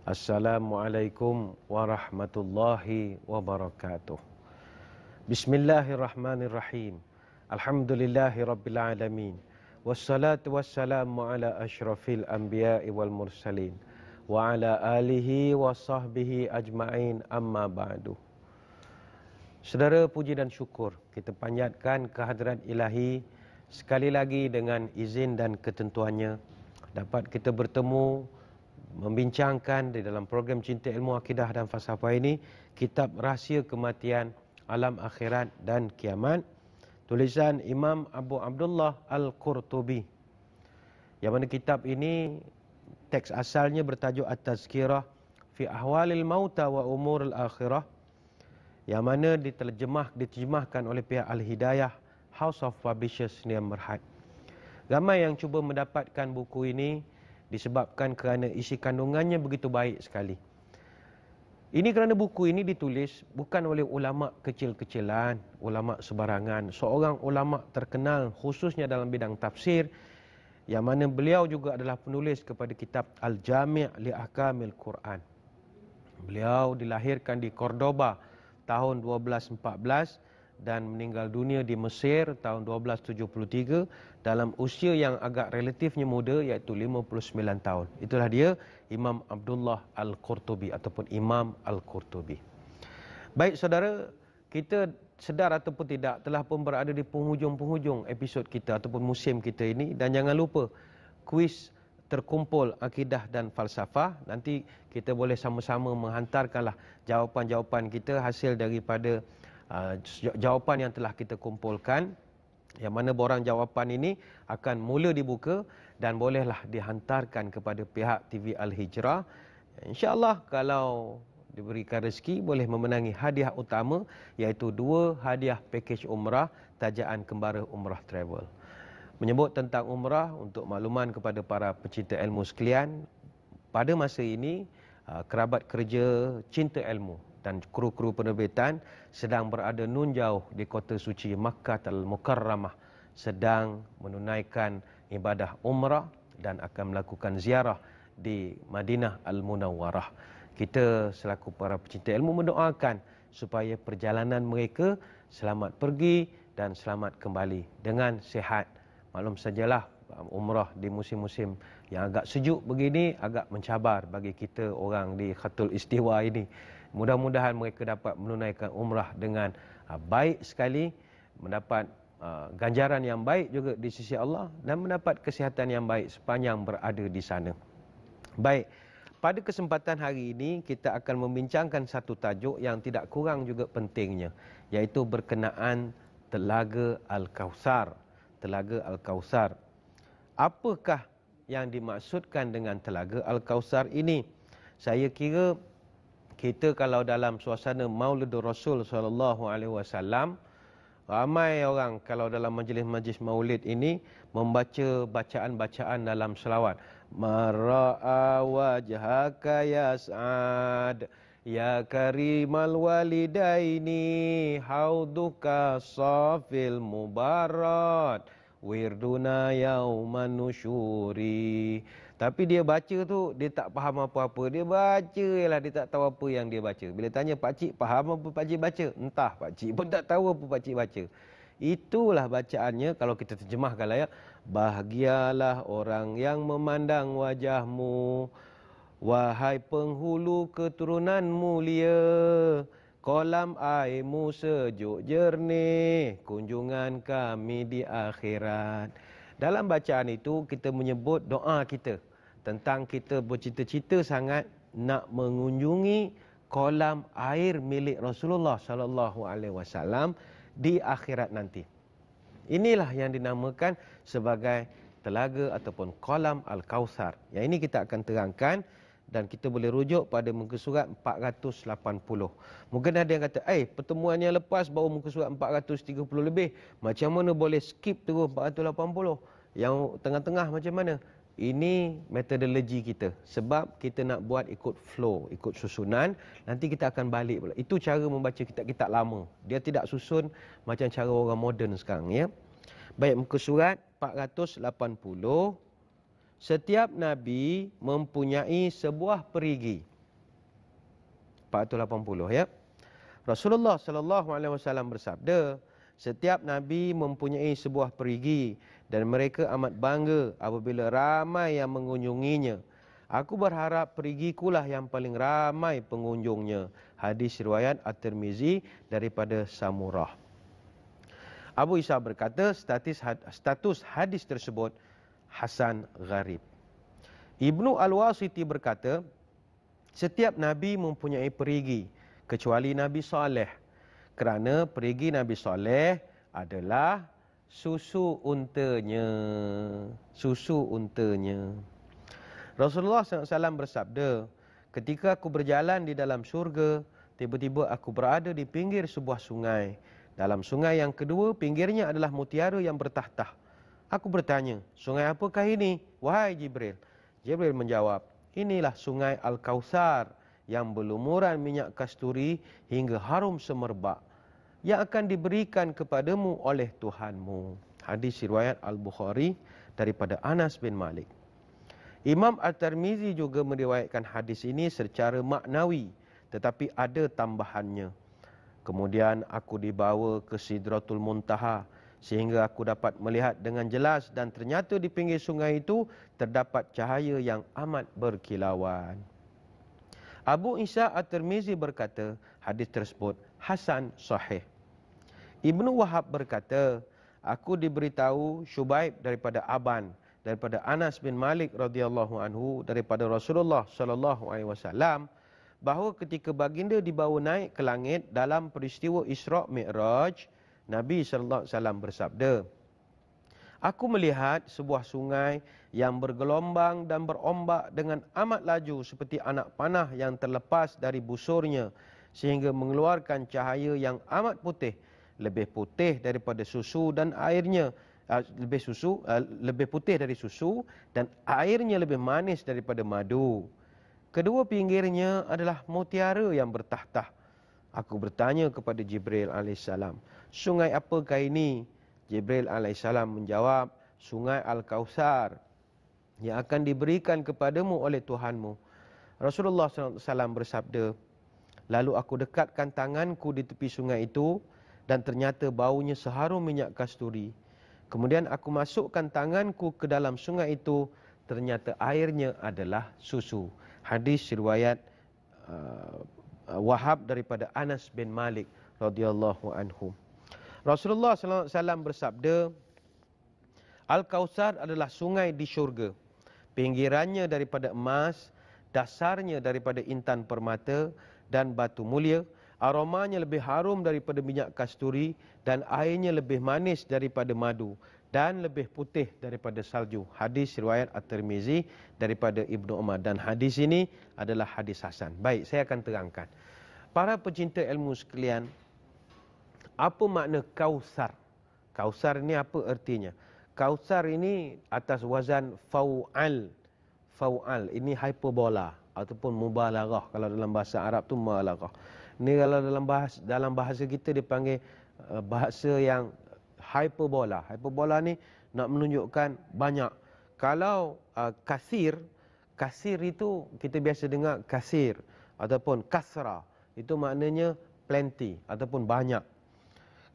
Assalamualaikum warahmatullahi wabarakatuh. Bismillahirrahmanirrahim. Alhamdulillahi rabbil alamin. Wassalatu wassalamu ala asyrafil anbiya'i wal mursalin wa ala alihi wa sahbihi ajma'in, amma ba'du. Saudara, puji dan syukur kita panjatkan kehadrat ilahi sekali lagi dengan izin dan ketentuannya dapat kita bertemu membincangkan di dalam program Cinta Ilmu Akidah dan Falsafah ini kitab Rahsia Kematian, Alam Akhirat dan Kiamat, tulisan Imam Abu Abdullah Al-Qurtubi, yang mana kitab ini teks asalnya bertajuk At-Tazkirah fi Ahwalil Mauta wa Umuril Akhirah, yang mana diterjemahkan oleh pihak Al-Hidayah House of Publishers Sdn Bhd. Ramai yang cuba mendapatkan buku ini disebabkan kerana isi kandungannya begitu baik sekali. Ini kerana buku ini ditulis bukan oleh ulama kecil-kecilan, ulama sebarangan, seorang ulama terkenal khususnya dalam bidang tafsir, yang mana beliau juga adalah penulis kepada kitab Al-Jami' li Ahkamil Quran. Beliau dilahirkan di Cordoba tahun 1214 dan meninggal dunia di Mesir tahun 1273 dalam usia yang agak relatifnya muda, iaitu 59 tahun. Itulah dia Imam Abdullah Al-Qurtubi ataupun Imam Al-Qurtubi. Baik saudara, kita sedar ataupun tidak telah pun berada di penghujung-penghujung episod kita ataupun musim kita ini, dan jangan lupa kuis terkumpul akidah dan falsafah. Nanti kita boleh sama-sama menghantarkanlah jawapan-jawapan kita hasil daripada jawapan yang telah kita kumpulkan, yang mana borang jawapan ini akan mula dibuka dan bolehlah dihantarkan kepada pihak TV Al-Hijrah. InsyaAllah kalau diberikan rezeki boleh memenangi hadiah utama, iaitu 2 hadiah pakej umrah tajaan Kembara Umrah Travel. Menyebut tentang umrah, untuk makluman kepada para pecinta ilmu sekalian, pada masa ini kerabat kerja Cinta Ilmu dan kru-kru penerbitan sedang berada nun jauh di kota suci Makkah Al-Mukarramah, sedang menunaikan ibadah umrah dan akan melakukan ziarah di Madinah Al-Munawwarah. Kita selaku para pecinta ilmu mendoakan supaya perjalanan mereka selamat pergi dan selamat kembali dengan sihat. Maklum sajalah, umrah di musim-musim yang agak sejuk begini agak mencabar bagi kita orang di Khatul Istiwa ini. Mudah-mudahan mereka dapat menunaikan umrah dengan baik sekali, mendapat ganjaran yang baik juga di sisi Allah dan mendapat kesihatan yang baik sepanjang berada di sana. Baik, pada kesempatan hari ini kita akan membincangkan satu tajuk yang tidak kurang juga pentingnya, iaitu berkenaan Telaga Al-Kautsar. Telaga Al-Kautsar. Apakah yang dimaksudkan dengan Telaga Al-Kautsar ini? Saya kira kita kalau dalam suasana Maulidur Rasul SAW, ramai orang kalau dalam majlis-majlis maulid ini membaca bacaan-bacaan dalam selawat. Mara'a wajhaka ya Sa'ad, ya karimal walidaini, hauduka safil mubarat, wirduna yauman nusyuri. Tapi dia baca tu, dia tak faham apa-apa. Dia baca lah, dia tak tahu apa yang dia baca. Bila tanya pakcik, faham apa pakcik baca? Entah, pakcik pun tak tahu apa pakcik baca. Itulah bacaannya kalau kita terjemahkan lah ya. Bahagialah orang yang memandang wajahmu, wahai penghulu keturunan mulia. Kolam airmu sejuk jernih, kunjungan kami di akhirat. Dalam bacaan itu kita menyebut doa kita tentang kita bercita-cita sangat nak mengunjungi kolam air milik Rasulullah SAW di akhirat nanti. Inilah yang dinamakan sebagai telaga ataupun kolam Al-Kautsar. Yang ini kita akan terangkan dan kita boleh rujuk pada muka surat 480. Mungkin ada yang kata, pertemuan yang lepas baru muka surat 430 lebih. Macam mana boleh skip terus 480? Yang tengah-tengah macam mana? Ini metodologi kita. Sebab kita nak buat ikut flow, ikut susunan. Nanti kita akan balik pula. Itu cara membaca kitab-kitab lama. Dia tidak susun macam cara orang moden sekarang. Ya. Baik, muka surat 480. Setiap Nabi mempunyai sebuah perigi. 480 ya. Rasulullah sallallahu alaihi wasallam bersabda, setiap nabi mempunyai sebuah perigi dan mereka amat bangga apabila ramai yang mengunjunginya. Aku berharap perigikulah yang paling ramai pengunjungnya. Hadis riwayat At-Tirmizi daripada Samurah. Abu Isa berkata, status hadis tersebut hasan gharib. Ibnu Al-Wasiti berkata, setiap nabi mempunyai perigi kecuali Nabi Saleh, kerana perigi Nabi Saleh adalah susu untanya. Susu untanya. Rasulullah SAW bersabda, ketika aku berjalan di dalam syurga, tiba-tiba aku berada di pinggir sebuah sungai. Dalam sungai yang kedua, pinggirnya adalah mutiara yang bertahta. Aku bertanya, sungai apakah ini, wahai Jibril? Jibril menjawab, inilah sungai Al-Kautsar yang berlumuran minyak kasturi hingga harum semerbak, yang akan diberikan kepadamu oleh Tuhanmu. Hadis riwayat Al-Bukhari daripada Anas bin Malik. Imam At-Tirmizi juga meriwayatkan hadis ini secara maknawi, tetapi ada tambahannya. Kemudian aku dibawa ke Sidratul Muntaha sehingga aku dapat melihat dengan jelas, dan ternyata di pinggir sungai itu terdapat cahaya yang amat berkilauan. Abu Isa At-Tirmizi berkata, hadis tersebut hasan sahih. Ibnu Wahab berkata, aku diberitahu Syubaib daripada Aban, daripada Anas bin Malik radhiyallahu anhu, daripada Rasulullah sallallahu alaihi wasallam, bahawa ketika baginda dibawa naik ke langit dalam peristiwa Isra' Mi'raj, Nabi sallallahu alaihi wasallam bersabda, aku melihat sebuah sungai yang bergelombang dan berombak dengan amat laju seperti anak panah yang terlepas dari busurnya, sehingga mengeluarkan cahaya yang amat putih, lebih putih daripada susu dan airnya, lebih putih dari susu, dan airnya lebih manis daripada madu. Kedua pinggirnya adalah mutiara yang bertahta. Aku bertanya kepada Jibril AS, sungai apakah ini? Jibril AS menjawab, sungai Al-Kautsar yang akan diberikan kepadamu oleh Tuhanmu. Rasulullah SAW bersabda, lalu aku dekatkan tanganku di tepi sungai itu, dan ternyata baunya seharum minyak kasturi. Kemudian aku masukkan tanganku ke dalam sungai itu, ternyata airnya adalah susu. Hadis riwayat Wahab daripada Anas bin Malik radhiyallahu anhu. Rasulullah SAW bersabda, Al-Kautsar adalah sungai di syurga. Pinggirannya daripada emas, dasarnya daripada intan permata dan batu mulia, aromanya lebih harum daripada minyak kasturi, dan airnya lebih manis daripada madu, dan lebih putih daripada salju. Hadis riwayat At-Tirmizi daripada Ibnu Umar, dan hadis ini adalah hadis hasan. Baik, saya akan terangkan. Para pecinta ilmu sekalian, apa makna Kautsar? Kautsar ini apa artinya? Kautsar ini atas wazan fau'al. Fau'al ini hyperbola ataupun mubalaghah. Kalau dalam bahasa Arab tu mubalaghah. Ini kalau dalam bahasa kita dipanggil bahasa yang hyperbola. Hyperbola ni nak menunjukkan banyak. Kalau kasir itu kita biasa dengar kasir ataupun kasra. Itu maknanya plenty ataupun banyak.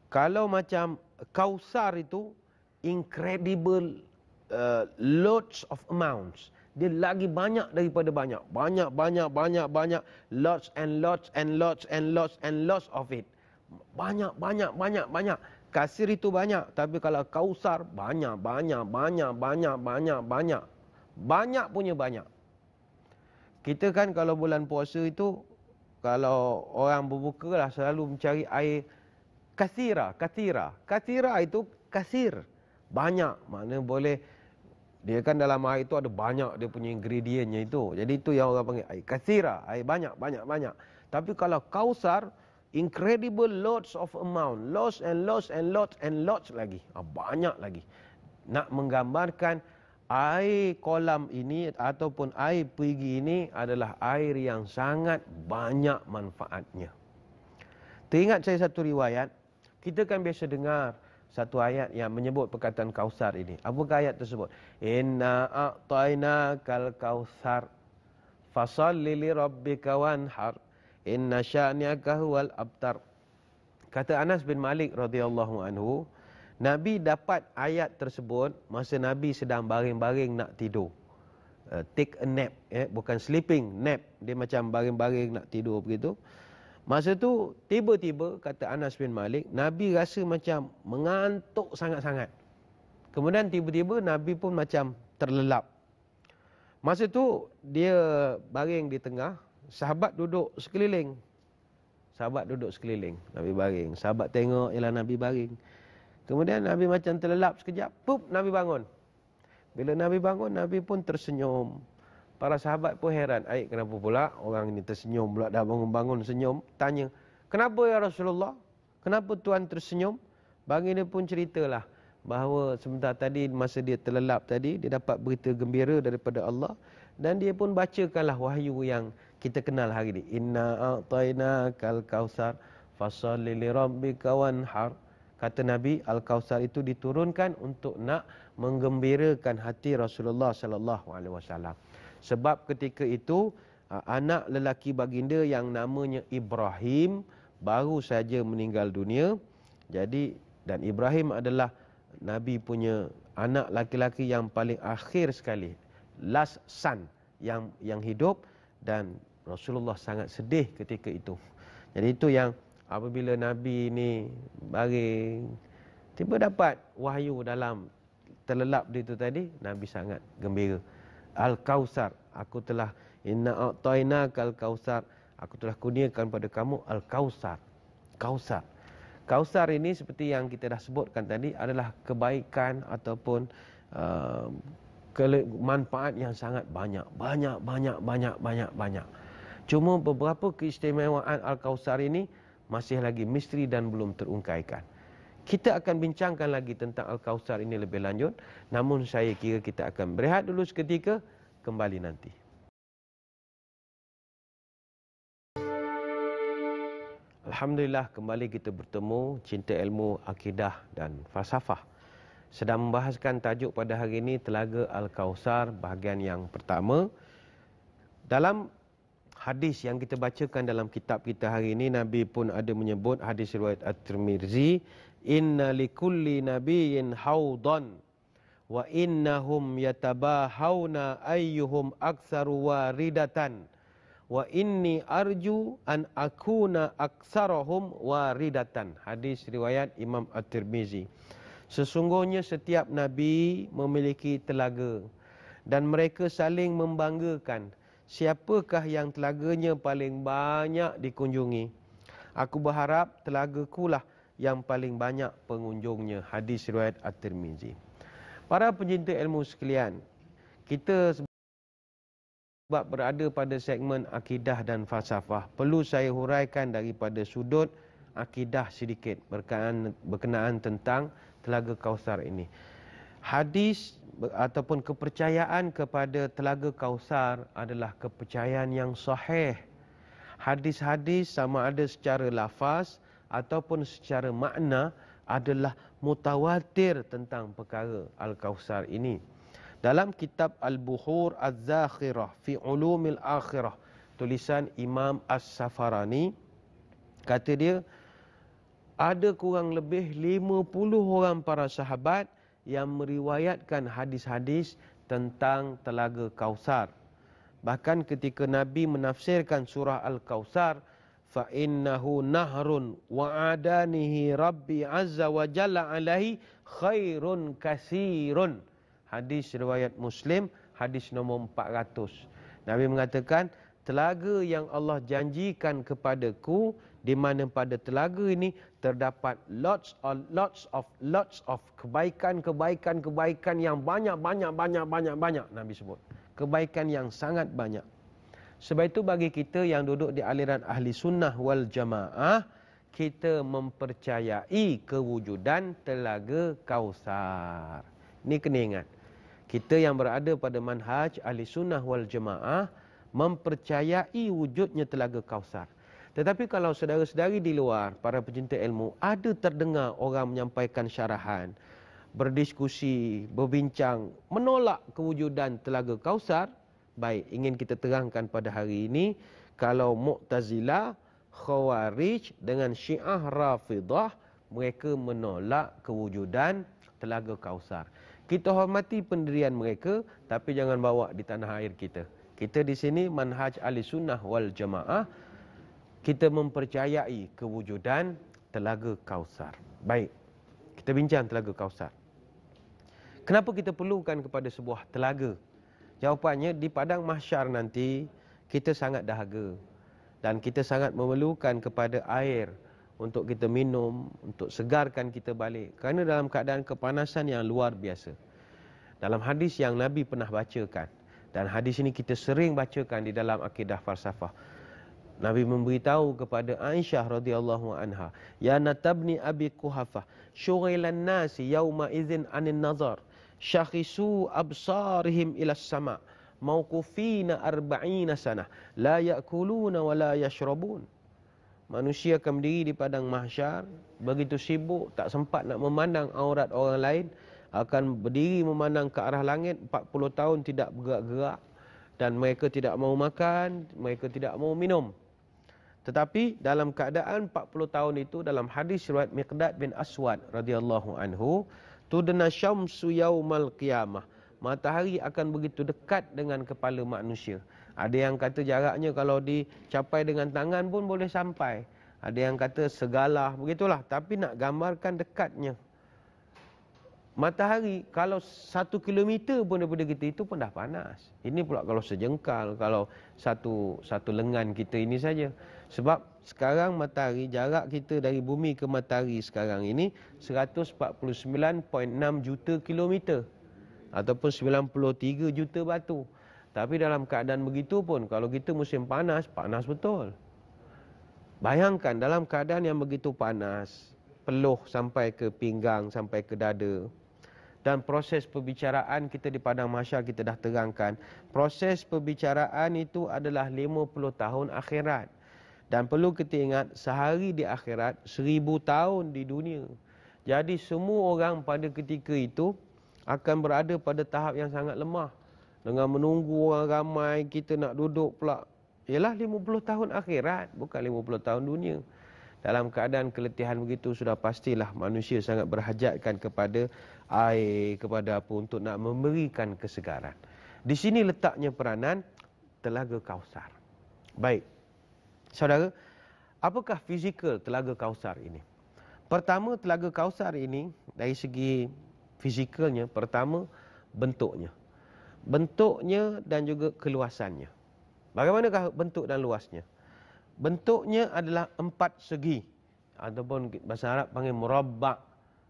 Kalau macam Kautsar itu incredible lots of amounts. Dia lagi banyak daripada banyak. Banyak. Lots and lots and lots and lots and lots of it. Banyak. Kasir itu banyak. Tapi kalau Kautsar, banyak. Banyak punya banyak. Kita kan kalau bulan puasa itu, kalau orang berbuka lah selalu mencari air kathira. Kathira itu kasir. Banyak. Maknanya boleh, dia kan dalam air itu ada banyak dia punya ingredientnya itu. Jadi itu yang orang panggil air kathira. Air banyak. Tapi kalau Kautsar, incredible lots of amount. Lots and lots lagi. Banyak lagi. Nak menggambarkan air kolam ini ataupun air perigi ini adalah air yang sangat banyak manfaatnya. Teringat saya satu riwayat. Kita kan biasa dengar satu ayat yang menyebut perkataan Kautsar ini. Apakah ayat tersebut? Inna a'tainakal kautsar fasalli li rabbika wanhar Inna sya'niaka huwal abtar. Kata Anas bin Malik radhiyallahu anhu, Nabi dapat ayat tersebut masa Nabi sedang baring-baring nak tidur. Take a nap, bukan sleeping, nap. Dia macam baring-baring nak tidur begitu. Masa tu tiba-tiba kata Anas bin Malik, Nabi rasa macam mengantuk sangat-sangat. Kemudian tiba-tiba Nabi pun macam terlelap. Masa tu dia baring di tengah, sahabat duduk sekeliling. Sahabat duduk sekeliling, Nabi baring. Sahabat tengok ialah Nabi baring. Kemudian Nabi macam terlelap sekejap, pup, Nabi bangun. Bila Nabi bangun, Nabi pun tersenyum. Para sahabat pun heran, kenapa pula orang ini tersenyum pula, dah bangun-bangun senyum. Tanya, kenapa ya Rasulullah? Kenapa Tuan tersenyum? Baginda pun ceritalah bahawa sebentar tadi masa dia terlelap tadi, dia dapat berita gembira daripada Allah. Dan dia pun bacakanlah wahyu yang kita kenal hari ini. Inna a'tainakal kautsar fasholli lirabbika wanhar. Kata Nabi, Al-Kautsar itu diturunkan untuk nak menggembirakan hati Rasulullah sallallahu alaihi wasallam. Sebab ketika itu anak lelaki baginda yang namanya Ibrahim baru saja meninggal dunia. Jadi dan Ibrahim adalah Nabi punya anak laki-laki yang paling akhir sekali, last son yang hidup, dan Rasulullah sangat sedih ketika itu. Jadi itu yang apabila Nabi ni baring, tiba dapat wahyu dalam terlelap dia tu tadi, Nabi sangat gembira. Al-Kautsar, aku telah inna a'tainakal kautsar, aku telah kurniakan pada kamu Al-Kautsar. Kautsar. Kautsar ini seperti yang kita dah sebutkan tadi adalah kebaikan ataupun manfaat yang sangat banyak. Banyak. Cuma beberapa keistimewaan Al-Kautsar ini masih lagi misteri dan belum terungkaikan. Kita akan bincangkan lagi tentang Al-Kautsar ini lebih lanjut. Namun saya kira kita akan berehat dulu seketika, kembali nanti. Alhamdulillah, kembali kita bertemu Cinta Ilmu, Akidah dan Falsafah. Sedang membahaskan tajuk pada hari ini Telaga Al-Kautsar bahagian yang pertama. Dalam hadis yang kita bacakan dalam kitab kita hari ini, Nabi pun ada menyebut hadis riwayat At-Tirmizi, inna likulli nabiyyin haudan wa innahum yatabahawna ayyuhum aktsaru waridatan wa inni arju an akuna aktsarahum waridatan. Hadis riwayat Imam At-Tirmizi. Sesungguhnya setiap nabi memiliki telaga dan mereka saling membanggakan siapakah yang telaganya paling banyak dikunjungi. Aku berharap telagaku lah yang paling banyak pengunjungnya. Hadis riwayat At-Tirmizi. Para pencinta ilmu sekalian, kita sebab berada pada segmen akidah dan falsafah, perlu saya huraikan daripada sudut akidah sedikit berkenaan tentang Telaga Kautsar ini. Hadis ataupun kepercayaan kepada Telaga Kautsar adalah kepercayaan yang sahih. Hadis-hadis sama ada secara lafaz ataupun secara makna adalah mutawatir tentang perkara Al-Kautsar ini. Dalam kitab Al-Buhur Az-Zakhirah fi Ulumil Akhirah, tulisan Imam As-Safarani, kata dia, ada kurang lebih 50 orang para sahabat yang meriwayatkan hadis-hadis tentang Telaga Kautsar. Bahkan ketika Nabi menafsirkan surah Al-Kautsar, fa innahu nahrun wa adanihi rabbi azza wa jalla alaihi khairun kasirun. Hadis riwayat Muslim, hadis nombor 400. Nabi mengatakan, telaga yang Allah janjikan kepadaku, di mana pada telaga ini terdapat lots of kebaikan yang banyak. Nabi sebut kebaikan yang sangat banyak. Sebab itu bagi kita yang duduk di aliran ahli sunnah wal jamaah, kita mempercayai kewujudan Telaga Kautsar. Ini kena ingat. Kita yang berada pada manhaj ahli sunnah wal jamaah mempercayai wujudnya Telaga Kautsar. Tetapi kalau saudara-saudari di luar, para pecinta ilmu, ada terdengar orang menyampaikan syarahan, berdiskusi, berbincang, menolak kewujudan Telaga Kautsar, baik, ingin kita terangkan pada hari ini, Kalau Mu'tazilah, Khawarij dengan Syiah Rafidah, mereka menolak kewujudan Telaga Kausar. Kita hormati pendirian mereka, tapi jangan bawa di tanah air kita. Kita di sini manhaj ahli sunnah wal jamaah, kita mempercayai kewujudan Telaga Kausar. Baik, kita bincang Telaga Kausar. Kenapa kita perlukan kepada sebuah telaga? Jawapannya, di padang mahsyar nanti, kita sangat dahaga. Dan kita sangat memerlukan kepada air untuk kita minum, untuk segarkan kita balik. Kerana dalam keadaan kepanasan yang luar biasa. Dalam hadis yang Nabi pernah bacakan, dan hadis ini kita sering bacakan di dalam akidah falsafah, Nabi memberitahu kepada Aisyah radhiyallahu anha, "Ya natabni Abi Quhafah, syughilan nasi yauma idzin anin nazar, syakhisu absarihim ila sama, mauqufina 40 sanah, la ya'kuluna wa la yashrabun." Manusia akan berdiri di padang mahsyar, begitu sibuk, tak sempat nak memandang aurat orang lain, akan berdiri memandang ke arah langit 40 tahun tidak bergerak-gerak, dan mereka tidak mau makan, mereka tidak mau minum. Tetapi dalam keadaan 40 tahun itu, dalam hadis riwayat Miqdad bin Aswad radhiyallahu anhu, tudna syamsu yaumal qiyamah, matahari akan begitu dekat dengan kepala manusia. Ada yang kata jaraknya kalau dicapai dengan tangan pun boleh sampai. Ada yang kata segalah, begitulah. Tapi nak gambarkan dekatnya. Matahari kalau 1 kilometer pun daripada kita itu pun dah panas. Ini pula kalau sejengkal, kalau satu lengan kita ini saja. Sebab sekarang matahari, jarak kita dari bumi ke matahari sekarang ini 149.6 juta kilometer. Ataupun 93 juta batu. Tapi dalam keadaan begitu pun, kalau kita musim panas, panas betul. Bayangkan dalam keadaan yang begitu panas, peluh sampai ke pinggang, sampai ke dada. Dan proses perbicaraan kita di padang mahsyar kita dah terangkan. Proses perbicaraan itu adalah 50 tahun akhirat. Dan perlu kita ingat, sehari di akhirat, 1000 tahun di dunia. Jadi semua orang pada ketika itu akan berada pada tahap yang sangat lemah. Dengan menunggu orang ramai, kita nak duduk pula. Ialah 50 tahun akhirat, bukan 50 tahun dunia. Dalam keadaan keletihan begitu, sudah pastilah manusia sangat berhajatkan kepada air, kepada apa untuk nak memberikan kesegaran. Di sini letaknya peranan Telaga Kausar. Baik, saudara, apakah fizikal Telaga Kausar ini? Pertama, Telaga Kausar ini dari segi fizikalnya, pertama bentuknya. Bentuknya dan juga keluasannya. Bagaimanakah bentuk dan luasnya? Bentuknya adalah 4 segi. Ataupun bahasa Arab panggil murabba'.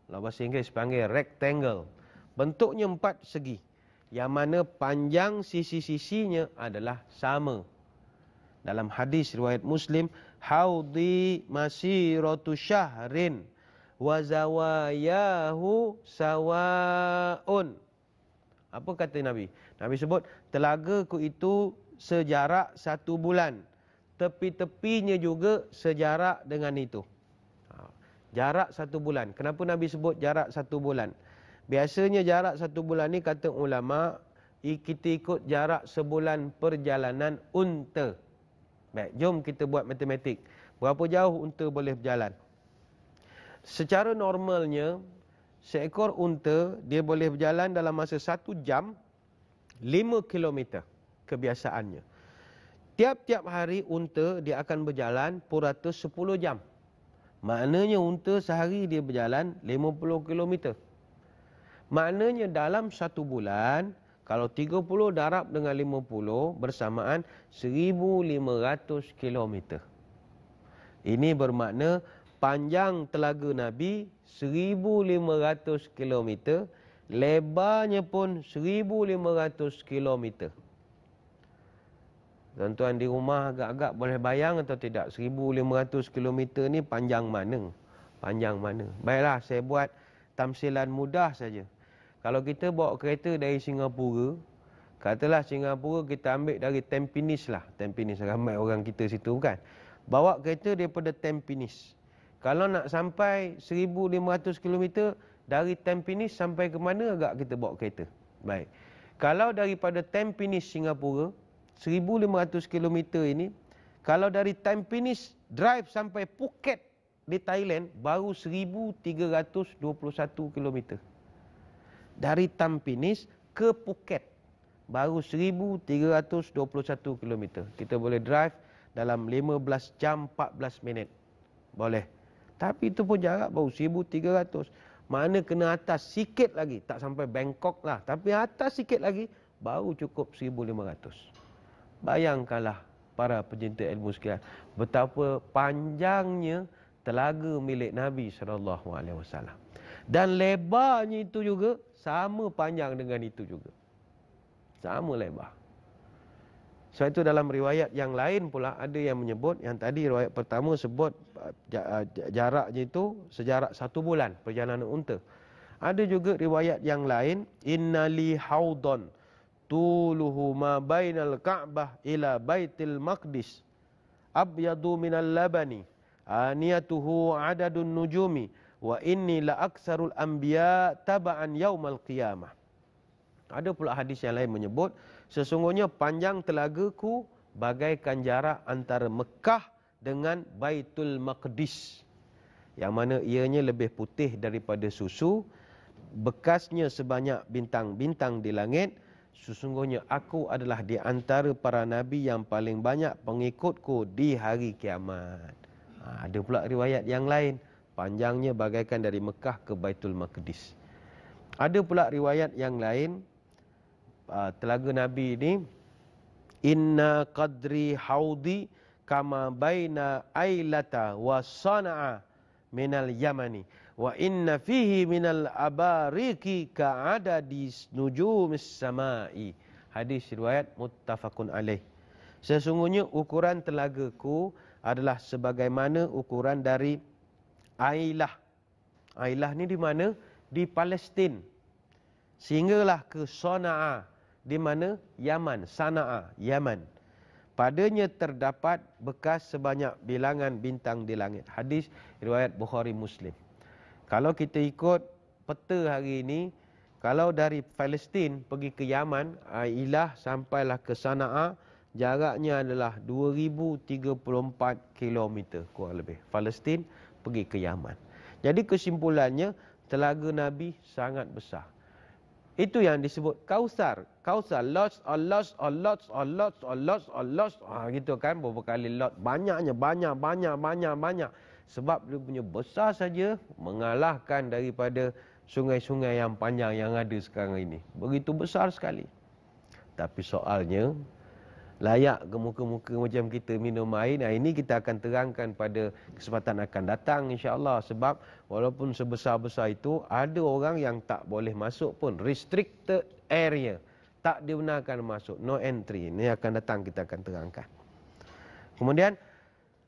Kalau bahasa Inggeris panggil rectangle. Bentuknya 4 segi. Yang mana panjang sisi-sisinya adalah sama. Dalam hadis riwayat Muslim, haudi masiratu syahrin wa zawayahu sawa'un. Apa kata Nabi? Nabi sebut, telagaku itu sejarak 1 bulan. Tepi-tepinya juga sejarak dengan itu. Jarak 1 bulan. Kenapa Nabi sebut jarak 1 bulan? Biasanya jarak 1 bulan ni kata ulama, kita ikut jarak sebulan perjalanan unta. Baik, jom kita buat matematik. Berapa jauh unta boleh berjalan? Secara normalnya, seekor unta dia boleh berjalan dalam masa 1 jam 5 kilometer kebiasaannya. Tiap-tiap hari unta dia akan berjalan purata 10 jam. Maknanya unta sehari dia berjalan 50 km. Maknanya dalam 1 bulan, kalau 30 darab dengan 50 bersamaan 1500 km. Ini bermakna panjang telaga Nabi 1500 km, lebarnya pun 1500 km. Tuan-tuan di rumah agak-agak boleh bayang atau tidak? 1500 km ni panjang mana? Panjang mana? Baiklah, saya buat tamsilan mudah saja. Kalau kita bawa kereta dari Singapura, katalah Singapura kita ambil dari Tampines lah. Tampines, ramai orang kita situ kan. Bawa kereta daripada Tampines. Kalau nak sampai 1500 km, dari Tampines sampai ke mana agak kita bawa kereta? Baik. Kalau daripada Tampines Singapura, 1500 km ini, Kalau dari Tampines drive sampai Phuket di Thailand, baru 1,321 km. Dari Tampines ke Phuket, baru 1,321 km. Kita boleh drive dalam 15 jam 14 minit. Boleh. Tapi itu pun jarak baru 1,300. Mana kena atas sikit lagi, tak sampai Bangkok lah. Tapi atas sikit lagi, baru cukup 1,500. Bayangkanlah para pencinta ilmu sekalian, betapa panjangnya telaga milik Nabi SAW. Dan lebarnya itu juga sama panjang dengan itu juga. Sama lebar. Sebab itu dalam riwayat yang lain pula ada yang menyebut, yang tadi riwayat pertama sebut jaraknya itu sejarak 1 bulan perjalanan unta. Ada juga riwayat yang lain, innali haudon tuluhu ma bainal Ka'bah ila Baitil Maqdis abyadu minal labani aniyatuhu adadun nujumi wa inni la aksarul anbiya taba'an yaumal qiyamah. Ada pula hadis yang lain menyebut, sesungguhnya panjang telagaku bagaikan jarak antara Mekah dengan Baitul Maqdis, yang mana ianya lebih putih daripada susu, bekasnya sebanyak bintang-bintang di langit. Sesungguhnya aku adalah di antara para nabi yang paling banyak pengikutku di hari kiamat. Ada pula riwayat yang lain, panjangnya bagaikan dari Mekah ke Baitul Maqdis. Ada pula riwayat yang lain, telaga Nabi ini, inna qadri haudi kama baina ailata wa sana'a minal yamani wa inna fihi minal abariki ka'adadi nujumis samai. Hadis riwayat muttafaqun alaih. Sesungguhnya ukuran telagaku adalah sebagaimana ukuran dari Ailah. Ailah ni di mana? Di Palestin. Sehinggalah ke Sana'a, di mana? Yaman. Sana'a, Yaman. Padanya terdapat bekas sebanyak bilangan bintang di langit. Hadis riwayat Bukhari Muslim. Kalau kita ikut peta hari ini, kalau dari Palestin pergi ke Yaman, Ailah sampailah ke Sana'a, jaraknya adalah 2,034 km kurang lebih. Palestin pergi ke Yaman. Jadi kesimpulannya, telaga Nabi sangat besar. Itu yang disebut Kausar. Kausar, lots, lots, lots, lots, lots, lots. Gitu kan, berapa kali lot. Banyaknya, banyak. Sebab dia punya besar saja mengalahkan daripada sungai-sungai yang panjang yang ada sekarang ini. Begitu besar sekali. Tapi soalnya, layak ke muka-muka macam kita minum air. Nah, ini kita akan terangkan pada kesempatan akan datang insya-Allah. Sebab walaupun sebesar-besar itu, ada orang yang tak boleh masuk pun. Restricted area. Tak dibenarkan masuk. No entry. Ini akan datang, kita akan terangkan. Kemudian,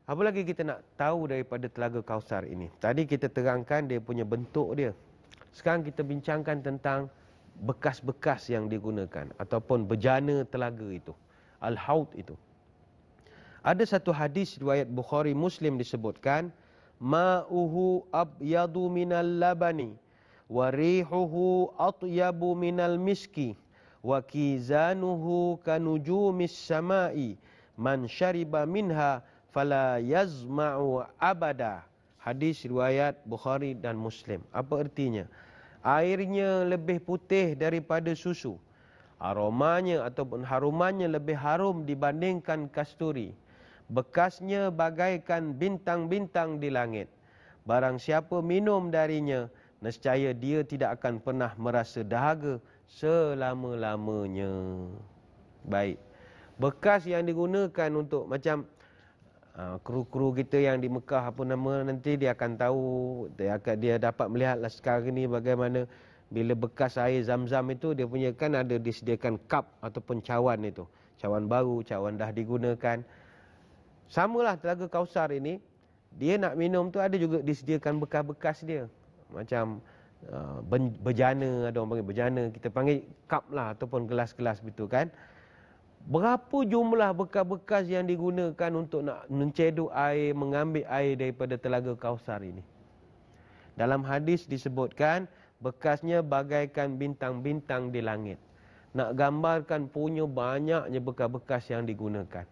apa lagi kita nak tahu daripada telaga Kausar ini? Tadi kita terangkan dia punya bentuk dia. Sekarang kita bincangkan tentang bekas-bekas yang digunakan. Ataupun bejana telaga itu. Al-Haud itu. Ada satu hadis riwayat Bukhari Muslim disebutkan, ma'uhu abyadu minal labani wa rihuhu atyabu minal miski wa kizanuhu kanujumis samai man syariba minha fala yazma'u abada. Hadis riwayat Bukhari dan Muslim. Apa artinya? Airnya lebih putih daripada susu. Aromanya ataupun harumannya lebih harum dibandingkan kasturi. Bekasnya bagaikan bintang-bintang di langit. Barang siapa minum darinya, nescaya dia tidak akan pernah merasa dahaga selama-lamanya. Baik. Bekas yang digunakan untuk macam kru-kru kita yang di Mekah, apa nama, nanti dia akan tahu, dia dapat melihatlah sekarang ini bagaimana bila bekas air zam-zam itu, dia punya kan ada disediakan cup ataupun cawan itu. Cawan baru, cawan dah digunakan. Samalah telaga Kausar ini, dia nak minum tu ada juga disediakan bekas-bekas dia. Macam bejana, ada orang panggil bejana, kita panggil cup lah ataupun gelas-gelas begitu kan. Berapa jumlah bekas-bekas yang digunakan untuk nak menceduk air, mengambil air daripada telaga Kausar ini? Dalam hadis disebutkan, bekasnya bagaikan bintang-bintang di langit. Nak gambarkan punya banyaknya bekas-bekas yang digunakan.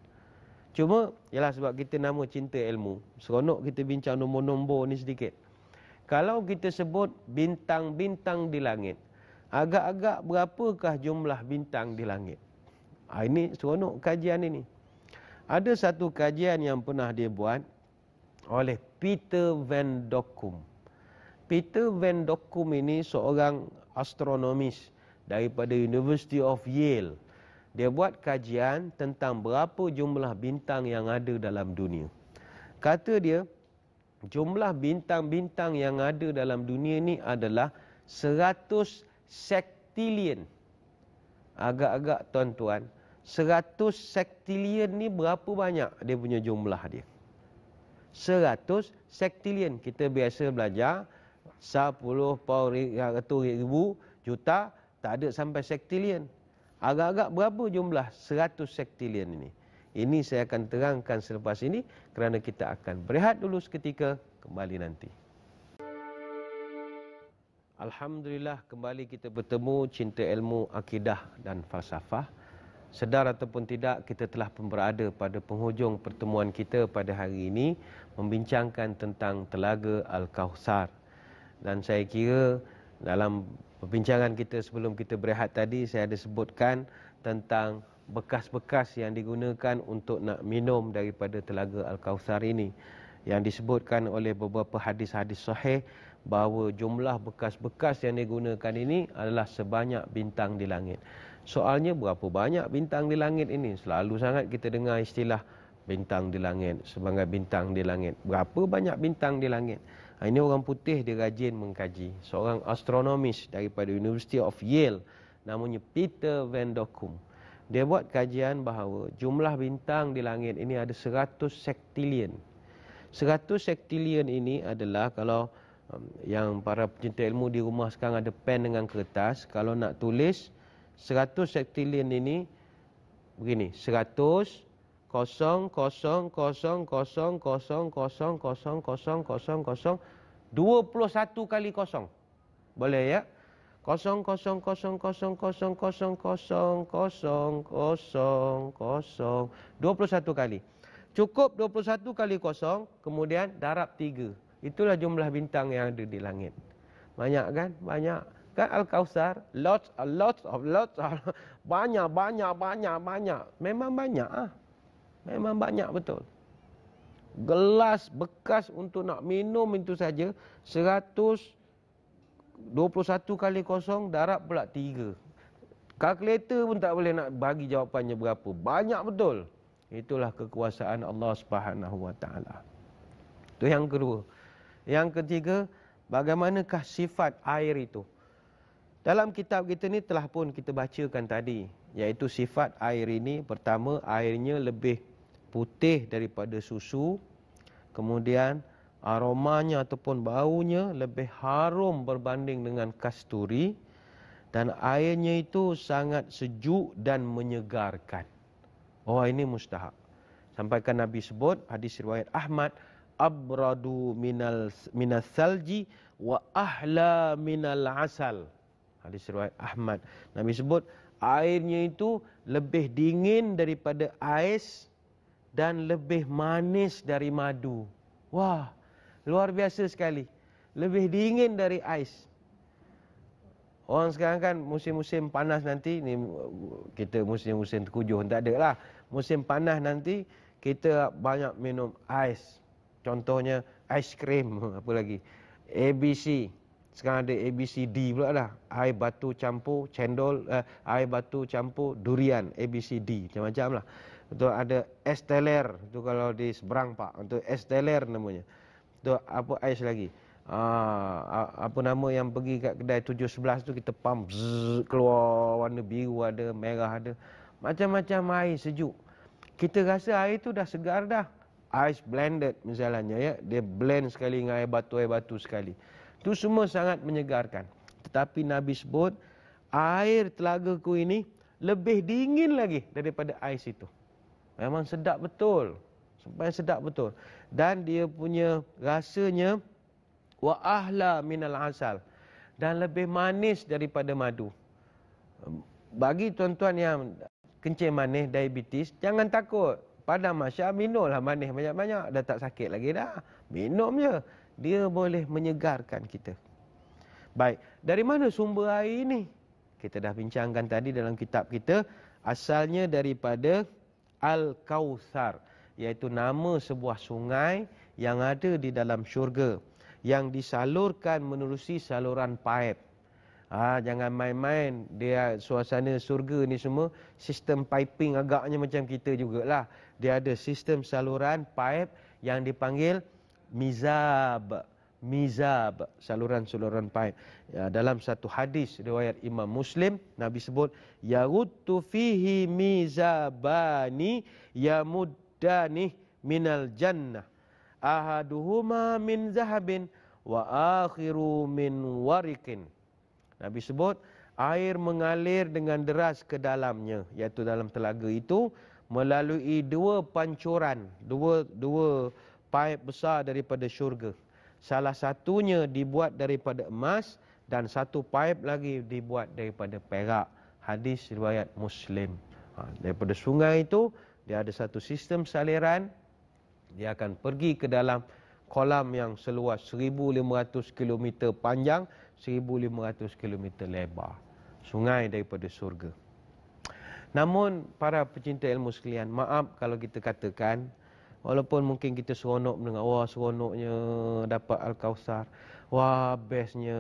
Cuma, ialah sebab kita nama cinta ilmu. Seronok kita bincang nombor-nombor ni sedikit. Kalau kita sebut bintang-bintang di langit, agak-agak berapakah jumlah bintang di langit? Ini seronok kajian ini. Ada satu kajian yang pernah dia buat oleh Peter Van Dokkum. Peter Van Dokkum ini seorang astronomis daripada University of Yale. Dia buat kajian tentang berapa jumlah bintang yang ada dalam dunia. Kata dia, jumlah bintang-bintang yang ada dalam dunia ni adalah 100 sektillion. Agak-agak tuan-tuan, 100 sektillion ni berapa banyak dia punya jumlah dia? 100 sektillion. Kita biasa belajar 10 power 100,000 juta, tak ada sampai sektillion. Agak-agak berapa jumlah 100 sektillion ini? Ini saya akan terangkan selepas ini kerana kita akan berehat dulu seketika, kembali nanti. Alhamdulillah, kembali kita bertemu cinta ilmu, akidah dan falsafah. Sedar ataupun tidak, kita telah pun berada pada penghujung pertemuan kita pada hari ini membincangkan tentang Telaga Al-Kautsar. Dan saya kira dalam perbincangan kita sebelum kita berehat tadi, saya ada sebutkan tentang bekas-bekas yang digunakan untuk nak minum daripada Telaga Al-Kautsar ini. Yang disebutkan oleh beberapa hadis-hadis sahih bahawa jumlah bekas-bekas yang digunakan ini adalah sebanyak bintang di langit. Soalnya berapa banyak bintang di langit ini? Selalu sangat kita dengar istilah bintang di langit, sebagai bintang di langit. Berapa banyak bintang di langit? Ini orang putih, dia rajin mengkaji. Seorang astronomis daripada University of Yale, namanya Peter Van Dokkum. Dia buat kajian bahawa jumlah bintang di langit ini ada 100 sektillion. 100 sektillion ini adalah, kalau yang para pecinta ilmu di rumah sekarang ada pen dengan kertas, kalau nak tulis 100 sektillion ini begini, 100 0 0 0 0 0 0 0 0 0 21 kali kosong. Boleh ya? 0 0 0 0 0 0 0 0 0 0 0 21 kali. Cukup 21 kali kosong, kemudian darab 3. Itulah jumlah bintang yang ada di langit. Banyak kan? Banyak. Kan Al-Kautsar, lots. Banyak. Memang banyak. Memang banyak betul. Gelas bekas untuk nak minum itu saja 121 kali kosong darab pula 3. Kalkulator pun tak boleh nak bagi jawapannya berapa. Banyak betul. Itulah kekuasaan Allah Subhanahu Wa Taala. Itu yang kedua. Yang ketiga, bagaimanakah sifat air itu? Dalam kitab kita ni telah pun kita bacakan tadi, iaitu sifat air ini. Pertama, airnya lebih putih daripada susu. Kemudian aromanya ataupun baunya lebih harum berbanding dengan kasturi. Dan airnya itu sangat sejuk dan menyegarkan. Oh, ini mustahak. Sampaikan Nabi sebut, hadis riwayat Ahmad, abradu minas salji wa ahla minal asal. Hadis riwayat Ahmad. Nabi sebut airnya itu lebih dingin daripada ais dan lebih manis dari madu. Wah, luar biasa sekali. Lebih dingin dari ais. Orang sekarang kan musim-musim panas nanti, ni kita musim-musim terkujuh, tak ada lah. Musim panas nanti kita banyak minum ais. Contohnya aiskrim, apa lagi? ABC. Sekarang ada ABCD pula dah. Air batu campur cendol, air batu campur durian, ABCD. Macam-macam lah. Untuk ada es teler, itu kalau di seberang pak. Untuk es teler namanya. Untuk apa ais lagi? Apa nama yang pergi kat kedai 711 tu, kita pump, zzz, keluar warna biru ada, merah ada. Macam-macam air sejuk. Kita rasa air tu dah segar dah. Ice blended misalnya ya. Dia blend sekali dengan air batu sekali. Itu semua sangat menyegarkan. Tetapi Nabi sebut, air telagaku ini lebih dingin lagi daripada ais itu. Memang sedap betul. Sampai sedap betul. Dan dia punya rasanya, wa ahla minal asal. Dan lebih manis daripada madu. Bagi tuan-tuan yang kencing manis, diabetes, jangan takut. Padang mahsyar minumlah manis banyak-banyak. Dah tak sakit lagi dah. Minum je. Dia boleh menyegarkan kita. Baik, dari mana sumber air ini? Kita dah bincangkan tadi dalam kitab kita. Asalnya daripada Al-Kautsar, iaitu nama sebuah sungai yang ada di dalam syurga, yang disalurkan menerusi saluran paip. Jangan main-main. Dia suasana surga ni semua sistem piping agaknya macam kita jugalah. Dia ada sistem saluran paip yang dipanggil mizab. Mizab, saluran-saluran paip. Dalam satu hadis riwayat Imam Muslim, Nabi sebut yarudtu fihi mizabani yamuddani minal jannah. Ahaduhuma min zahabin wa akhiru min warikin. Nabi sebut air mengalir dengan deras ke dalamnya, iaitu dalam telaga itu melalui dua pancuran, dua paip besar daripada syurga. Salah satunya dibuat daripada emas dan satu paip lagi dibuat daripada perak. Hadis riwayat Muslim. Daripada sungai itu dia ada satu sistem saliran, dia akan pergi ke dalam kolam yang seluas 1,500 km panjang, 1,500 km lebar. Sungai daripada surga. Namun para pecinta ilmu sekalian, maaf kalau kita katakan, walaupun mungkin kita seronok mendengar, wah seronoknya dapat Al-Kautsar, wah bestnya,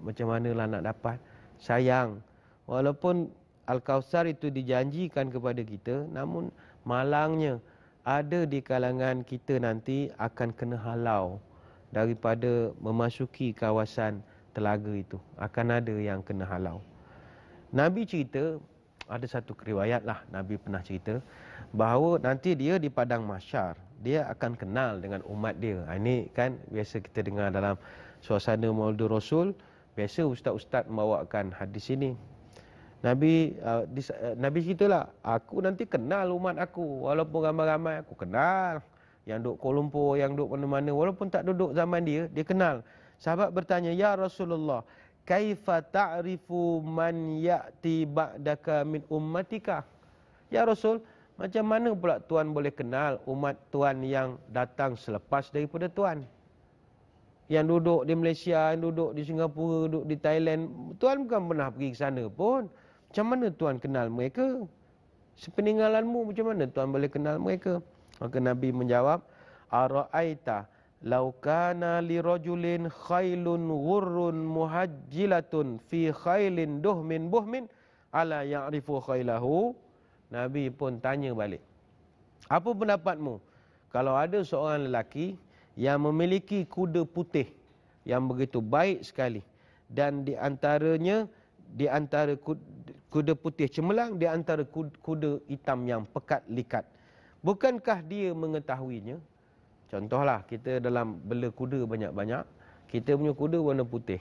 macam manalah nak dapat. Sayang, walaupun Al-Kautsar itu dijanjikan kepada kita, namun malangnya ada di kalangan kita nanti akan kena halau daripada memasuki kawasan telaga itu. Akan ada yang kena halau. Nabi cerita, ada satu riwayat lah, Nabi pernah cerita bahawa nanti dia di padang mahsyar, dia akan kenal dengan umat dia. Ini kan biasa kita dengar dalam suasana Maulid Rasul, biasa ustaz-ustaz membawakan hadis ini. Nabi ceritalah, aku nanti kenal umat aku, walaupun ramai-ramai aku kenal. Yang duduk Kuala Lumpur, yang duduk mana-mana, walaupun tak duduk zaman dia kenal. Sahabat bertanya, ya Rasulullah, kaifa ta'rifu man ya'ti ba'daka min ummatika? Ya Rasul, macam mana pula Tuan boleh kenal umat Tuan yang datang selepas daripada Tuan? Yang duduk di Malaysia, yang duduk di Singapura, duduk di Thailand, Tuan bukan pernah pergi ke sana pun. Macam mana Tuan kenal mereka? Sepeninggalanmu, macam mana Tuan boleh kenal mereka? Maka Nabi menjawab, ara'aita law kana li rajulin khailun ghurrun muhajjilatun fi khailin duhmin buhmin ala ya'rifu khailahu. Nabi pun tanya balik, apa pendapatmu kalau ada seorang lelaki yang memiliki kuda putih yang begitu baik sekali, dan di antara kuda putih cemerlang, di antara kuda hitam yang pekat likat, bukankah dia mengetahuinya? Contohlah, kita dalam bela kuda banyak-banyak, kita punya kuda warna putih,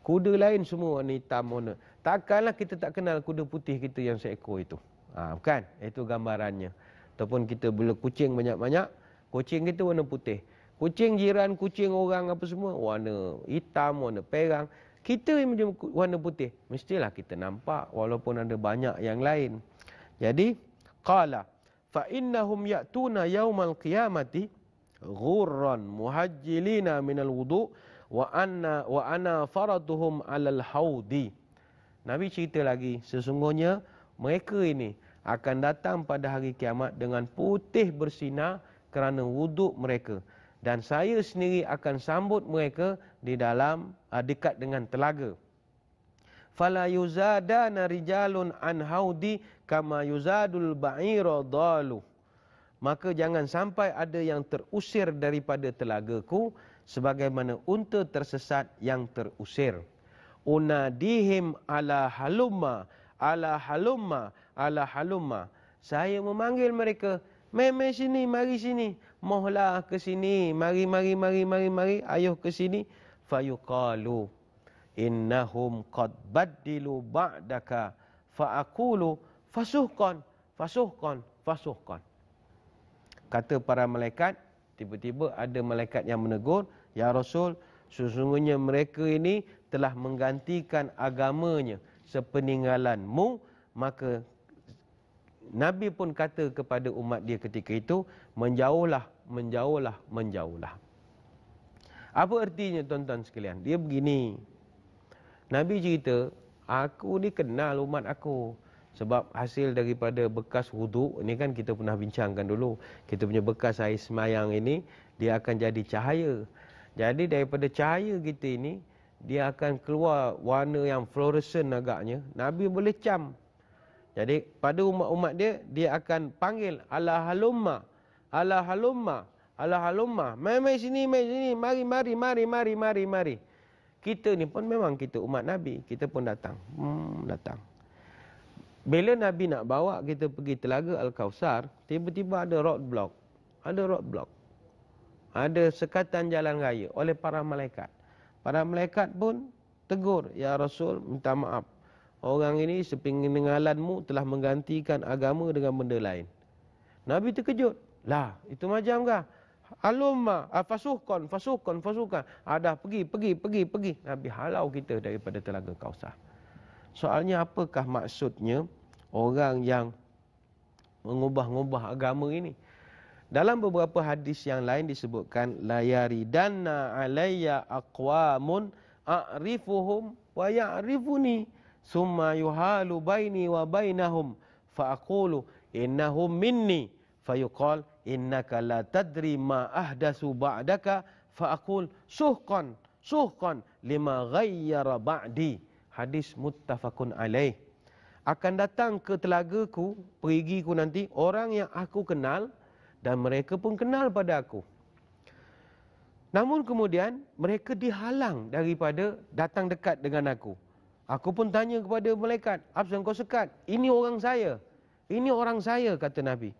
kuda lain semua warna hitam warna. Takkanlah kita tak kenal kuda putih kita yang seekor itu. Bukan? Itu gambarannya. Ataupun kita bela kucing banyak-banyak, kucing kita warna putih, kucing jiran, kucing orang apa semua warna hitam, warna perang. Kita yang macam warna putih, mestilah kita nampak walaupun ada banyak yang lain. Jadi qala fa innahum ya'tuna yaumal qiyamati ghurran muhajjilina minal wudu wa ana faraduhum alal haudi. Nabi cerita lagi, sesungguhnya mereka ini akan datang pada hari kiamat dengan putih bersinar kerana wuduk mereka, dan saya sendiri akan sambut mereka di dalam dekat dengan telaga. Fala yuzadana rijalun an haudi kama yuzadul ba'ira dalu. Maka jangan sampai ada yang terusir daripada telagaku sebagaimana unta tersesat yang terusir. Unadihim ala halumma, ala halumma, ala halumma. Saya memanggil mereka, mari sini, mari sini. Mohlah ke sini, mari, ayuh ke sini. Fayuqalu innahum qad baddilu ba'daka fa'aqulu fasuhqan, fasuhqan, fasuhqan. Kata para malaikat, tiba-tiba ada malaikat yang menegur, ya Rasul, sesungguhnya mereka ini telah menggantikan agamanya sepeninggalanmu, maka Nabi pun kata kepada umat dia ketika itu, menjauhlah, menjauhlah, menjauhlah. Apa artinya tuan-tuan sekalian? Dia begini. Nabi cerita, aku ni kenal umat aku. Sebab hasil daripada bekas wuduk, ni kan kita pernah bincangkan dulu. Kita punya bekas air semayang ini, dia akan jadi cahaya. Jadi daripada cahaya kita ini, dia akan keluar warna yang fluorescent agaknya. Nabi boleh cam. Jadi pada umat-umat dia, dia akan panggil, ala halumma, ala halumma, ala halumma. Mari sini, mari sini, mari, mari, mari, mari, mari, mari. Kita ni pun memang kita umat Nabi, kita pun datang. Datang. Bila Nabi nak bawa kita pergi Telaga Al-Kausar, tiba-tiba ada roadblock. Ada roadblock. Ada sekatan jalan raya oleh para malaikat. Para malaikat pun tegur, ya Rasul, minta maaf. Orang ini sepinggalanmu telah menggantikan agama dengan benda lain. Nabi terkejut. Lah, itu macam kah? Alumma, fasuhkan, fasuhkan, fasuhkan. Dah pergi. Nabi halau kita daripada Telaga Kausar. Soalnya apakah maksudnya orang yang mengubah-ubah agama ini? Dalam beberapa hadis yang lain disebutkan, la yaridanna alayya aqwamun a'rifuhum wa ya'rifuni summa yuhalu baini wa bainahum fa aqulu innahum minni fayuqal innaka la tadri ma ahdasu ba'daka fa aqul suhqan suhqan lima ghayyara ba'di. Hadis muttafaqun alaih. Akan datang ke telagaku, perigiku nanti, orang yang aku kenal dan mereka pun kenal pada aku. Namun kemudian mereka dihalang daripada datang dekat dengan aku. Aku pun tanya kepada malaikat, apa yang kau sekat? Ini orang saya. Ini orang saya, kata Nabi.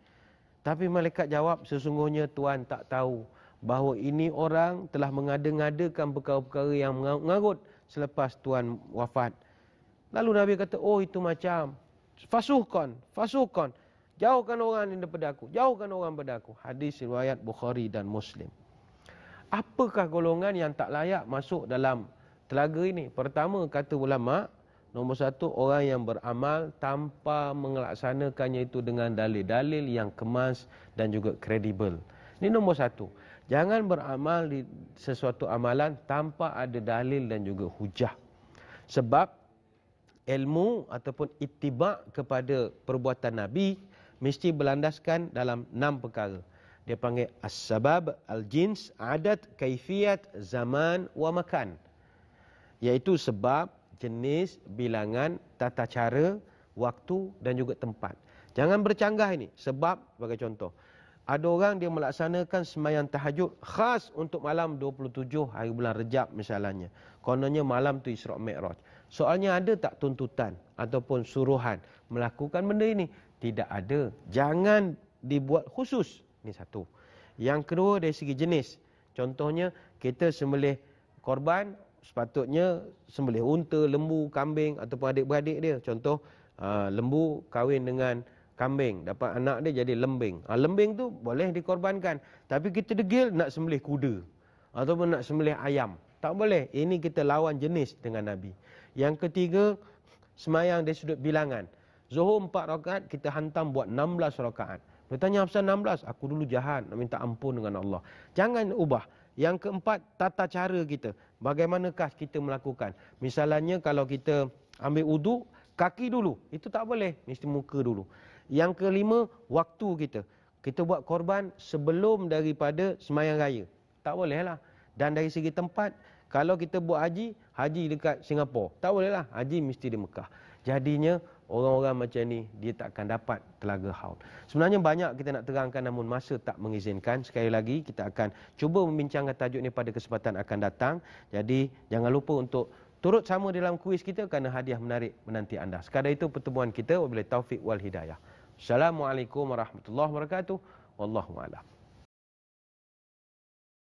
Tapi malaikat jawab, sesungguhnya Tuhan tak tahu bahawa ini orang telah mengada-ngadakan perkara-perkara yang mengarut selepas Tuhan wafat. Lalu Nabi kata, oh itu macam, fasuhkan, fasuhkan. Jauhkan orang ini daripada aku. Jauhkan orang daripada aku. Hadis riwayat Bukhari dan Muslim. Apakah golongan yang tak layak masuk dalam telaga ini? Pertama, kata ulama, nombor satu, orang yang beramal tanpa melaksanakannya itu dengan dalil-dalil yang kemas dan juga kredibel. Ini nombor satu. Jangan beramal di sesuatu amalan tanpa ada dalil dan juga hujah. Sebab ilmu ataupun ittiba' kepada perbuatan Nabi mesti berlandaskan dalam 6 perkara. Dia panggil as-sabab, al-jins, adat, kaifiyat, zaman, wa makan. Iaitu sebab, jenis, bilangan, tata cara, waktu dan juga tempat. Jangan bercanggah ini. Sebab, sebagai contoh, ada orang dia melaksanakan sembahyang tahajud khas untuk malam 27 hari bulan Rejab misalnya. Kononnya malam tu Isra' Mi'raj. Soalnya ada tak tuntutan ataupun suruhan melakukan benda ini? Tidak ada. Jangan dibuat khusus. Ini satu. Yang kedua dari segi jenis. Contohnya kita sembelih korban, sepatutnya sembelih unta, lembu, kambing ataupun adik-beradik dia. Contoh lembu kahwin dengan kambing, dapat anak dia jadi lembing. Lembing tu boleh dikorbankan. Tapi kita degil nak sembelih kuda ataupun nak sembelih ayam. Tak boleh. Ini kita lawan jenis dengan Nabi. Yang ketiga, semayang dari sudut bilangan. Zuhur 4 rakaat, kita hantam buat 16 rakaat. Bertanya pasal 16, aku dulu jahat, nak minta ampun dengan Allah. Jangan ubah. Yang keempat, tata cara kita. Bagaimanakah kita melakukan? Misalnya kalau kita ambil wudu, kaki dulu. Itu tak boleh, mesti muka dulu. Yang kelima, waktu kita. Kita buat korban sebelum daripada semayang raya. Tak bolehlah. Dan dari segi tempat, kalau kita buat haji, haji dekat Singapura. Tak bolehlah, haji mesti di Mekah. Jadinya, orang-orang macam ni, dia tak akan dapat telaga haud. Sebenarnya banyak kita nak terangkan namun masa tak mengizinkan. Sekali lagi, kita akan cuba membincangkan tajuk ni pada kesempatan akan datang. Jadi, jangan lupa untuk turut sama dalam kuis kita kerana hadiah menarik menanti anda. Sekadar itu pertemuan kita, wabillahi taufiq wal hidayah. Assalamualaikum warahmatullahi wabarakatuh. Wallahu a'lam.